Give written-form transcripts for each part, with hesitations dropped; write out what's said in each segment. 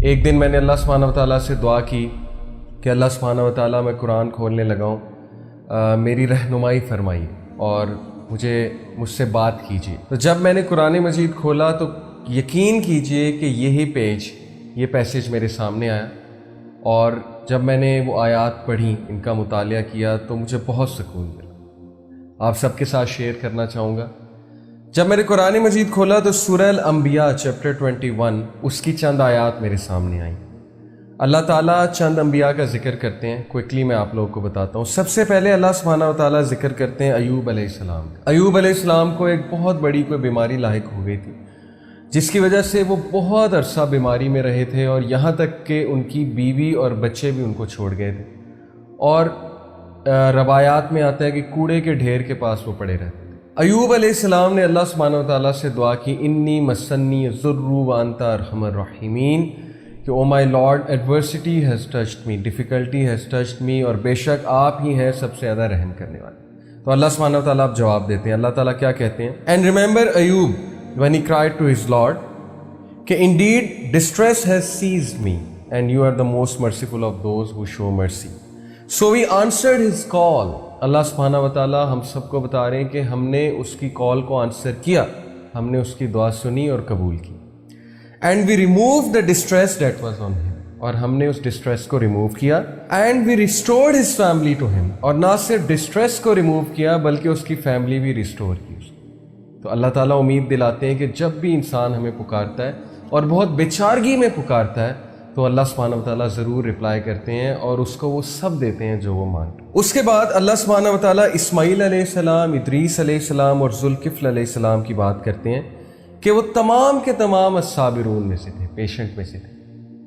ایک دن میں نے اللہ سبحانہ و تعالیٰ سے دعا کی کہ اللہ سبحانہ و تعالیٰ میں قرآن کھولنے لگا ہوں، میری رہنمائی فرمائیے اور مجھ سے بات کیجیے۔ تو جب میں نے قرآن مجید کھولا تو یقین کیجیے کہ یہ پیسیج میرے سامنے آیا، اور جب میں نے وہ آیات پڑھی، ان کا مطالعہ کیا تو مجھے بہت سکون ملا۔ آپ سب کے ساتھ شیئر کرنا چاہوں گا۔ جب میں نے قرآن مجید کھولا تو سورہ الانبیاء چیپٹر 21 اس کی چند آیات میرے سامنے آئیں۔ اللہ تعالیٰ چند انبیاء کا ذکر کرتے ہیں، کوئکلی میں آپ لوگوں کو بتاتا ہوں۔ سب سے پہلے اللہ سبحانہ و تعالیٰ ذکر کرتے ہیں ایوب علیہ السلام۔ ایوب علیہ السلام کو ایک بہت بڑی کوئی بیماری لاحق ہو گئی تھی، جس کی وجہ سے وہ بہت عرصہ بیماری میں رہے تھے، اور یہاں تک کہ ان کی بیوی اور بچے بھی ان کو چھوڑ گئے تھے، اور روایات میں آتا ہے کہ کوڑے کے ڈھیر کے پاس وہ پڑے رہتے تھے۔ ایوب علیہ السلام نے اللہ سبحانہ و تعالیٰ سے دعا کی، انی مسنی الضر وانت ارحم الراحمین، کہ oh my Lord adversity has touched me, difficulty has touched me, اور بے شک آپ ہی ہیں سب سے زیادہ رحم کرنے والے۔ تو اللہ سبحانہ و تعالیٰ اب جواب دیتے ہیں۔ اللہ تعالیٰ کیا کہتے ہیں؟ And remember Ayub when he cried to his Lord کہ indeed distress has seized me and you are the most merciful of those who show mercy, so we answered his call۔ اللہ سبحانہ و تعالیٰ ہم سب کو بتا رہے ہیں کہ ہم نے اس کی کال کو آنسر کیا، ہم نے اس کی دعا سنی اور قبول کی۔ And we removed the distress that was on him، اور ہم نے اس ڈسٹریس کو ریموو کیا۔ And we restored his family to him، اور نہ صرف ڈسٹریس کو ریموو کیا بلکہ اس کی فیملی بھی ریسٹور کی۔ تو اللہ تعالیٰ امید دلاتے ہیں کہ جب بھی انسان ہمیں پکارتا ہے اور بہت بیچارگی میں پکارتا ہے تو اللہ سبحانہ و تعالیٰ ضرور رپلائی کرتے ہیں، اور اس کو وہ سب دیتے ہیں جو وہ مانگتا ہے۔ اس کے بعد اللہ سبحانہ و تعالیٰ اسماعیل علیہ السلام، ادریس علیہ السلام اور ذوالکفل علیہ السلام کی بات کرتے ہیں کہ وہ تمام کے تمام الصابرون میں سے تھے، پیشنٹ میں سے تھے۔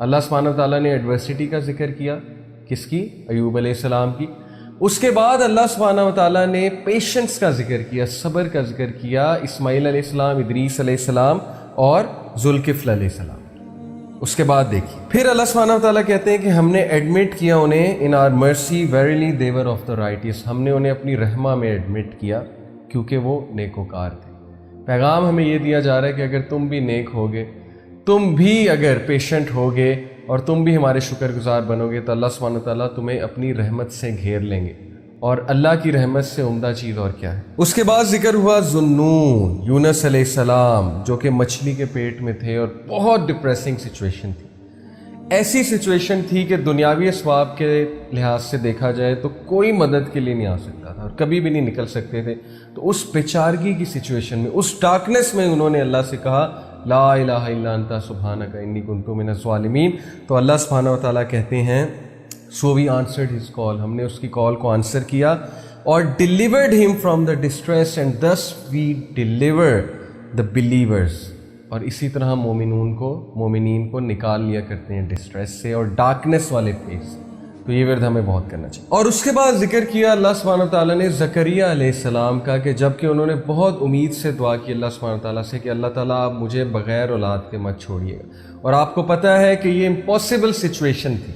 اللہ سبحانہ و تعالیٰ نے ایڈورسٹی کا ذکر کیا، کس کی؟ ایوب علیہ السلام کی۔ اس کے بعد اللہ سبحانہ و تعالیٰ نے پیشنس کا ذکر کیا، صبر کا ذکر کیا، اسماعیل علیہ السلام، ادریس علیہ السلام اور ذوالکفل علیہ السلام۔ اس کے بعد دیکھیے پھر اللہ سبحانہ و تعالیٰ کہتے ہیں کہ ہم نے ایڈمٹ کیا انہیں ان آر مرسی verily they were of the righteous، ہم نے انہیں اپنی رحمہ میں ایڈمٹ کیا کیونکہ وہ نیکوکار تھے۔ پیغام ہمیں یہ دیا جا رہا ہے کہ اگر تم بھی نیک ہوگے، تم بھی اگر پیشنٹ ہوگے اور تم بھی ہمارے شکر گزار بنو گے تو اللہ سبحانہ و تعالیٰ تمہیں اپنی رحمت سے گھیر لیں گے، اور اللہ کی رحمت سے عمدہ چیز اور کیا ہے؟ اس کے بعد ذکر ہوا ذُنُّون، یونس علیہ السلام، جو کہ مچھلی کے پیٹ میں تھے اور بہت ڈپریسنگ سچویشن تھی۔ ایسی سچویشن تھی کہ دنیاوی اسباب کے لحاظ سے دیکھا جائے تو کوئی مدد کے لیے نہیں آ سکتا تھا اور کبھی بھی نہیں نکل سکتے تھے۔ تو اس بیچارگی کی سچویشن میں، اس ڈارکنیس میں انہوں نے اللہ سے کہا لا الہ الا انت سبحانک انی کنت من الظالمین۔ تو اللہ سبحانہ و تعالیٰ کہتے ہیں سو وی آنسرڈ ہز کال، ہم نے اس کی کال کو آنسر کیا اور ڈیلیورڈ ہم from the distress and this we deliver the believers, اور اسی طرح مومنین کو نکال لیا کرتے ہیں ڈسٹریس سے اور ڈارکنیس والے فیس۔ تو یہ ورد ہمیں بہت کرنا چاہیے۔ اور اس کے بعد ذکر کیا اللہ سبحانہ تعالیٰ نے زکریا علیہ السلام کا، کہ جب کہ انہوں نے بہت امید سے دعا کی اللہ سبحانہ تعالیٰ سے کہ اللہ تعالیٰ آپ مجھے بغیر اولاد کے مت چھوڑیے گا، اور آپ کو پتہ ہے کہ یہ امپاسبل سچویشن تھی۔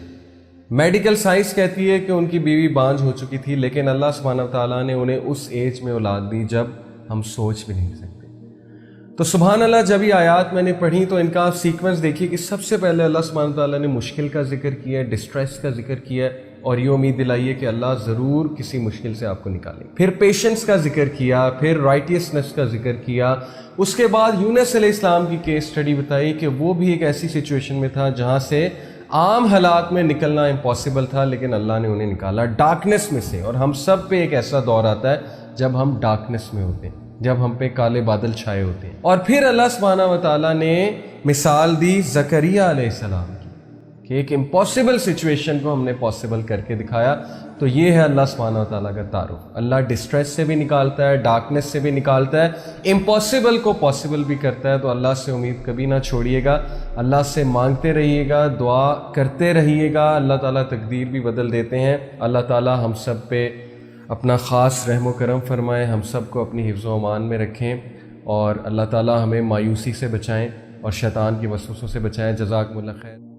میڈیکل سائنس کہتی ہے کہ ان کی بیوی بانجھ ہو چکی تھی، لیکن اللہ سبحانہ تعالیٰ نے انہیں اس ایج میں اولاد دی جب ہم سوچ بھی نہیں سکتے۔ تو سبحان اللہ، جب یہ آیات میں نے پڑھی تو ان کا آپ سیکوینس دیکھیے کہ سب سے پہلے اللہ سبحانہ تعالیٰ نے مشکل کا ذکر کیا ہے، ڈسٹریس کا ذکر کیا ہے، اور یہ امید دلائیے کہ اللہ ضرور کسی مشکل سے آپ کو نکالیں۔ پھر پیشنس کا ذکر کیا، پھر رائٹیسنس کا ذکر کیا۔ اس کے بعد یونس علیہ السلام کی کیس سٹڈی بتائی کہ وہ بھی ایک ایسی سچویشن میں تھا جہاں سے عام حالات میں نکلنا امپاسبل تھا، لیکن اللہ نے انہیں نکالا ڈارکنیس میں سے۔ اور ہم سب پہ ایک ایسا دور آتا ہے جب ہم ڈارکنیس میں ہوتے ہیں، جب ہم پہ کالے بادل چھائے ہوتے ہیں۔ اور پھر اللہ سبحانہ و تعالیٰ نے مثال دی زکریا علیہ السلام کی کہ ایک امپاسبل سچویشن کو ہم نے پاسبل کر کے دکھایا۔ تو یہ ہے اللہ سبحانہ و تعالیٰ کا تعارف۔ اللہ ڈسٹریس سے بھی نکالتا ہے، ڈارکنیس سے بھی نکالتا ہے، امپاسبل کو پاسبل بھی کرتا ہے۔ تو اللہ سے امید کبھی نہ چھوڑیے گا، اللہ سے مانگتے رہیے گا، دعا کرتے رہیے گا، اللہ تعالیٰ تقدیر بھی بدل دیتے ہیں۔ اللہ تعالیٰ ہم سب پہ اپنا خاص رحم و کرم فرمائے، ہم سب کو اپنی حفظ و امان میں رکھیں، اور اللہ تعالیٰ ہمیں مایوسی سے بچائیں اور شیطان کی وسوسوں سے بچائیں۔ جزاکم اللہ خیر۔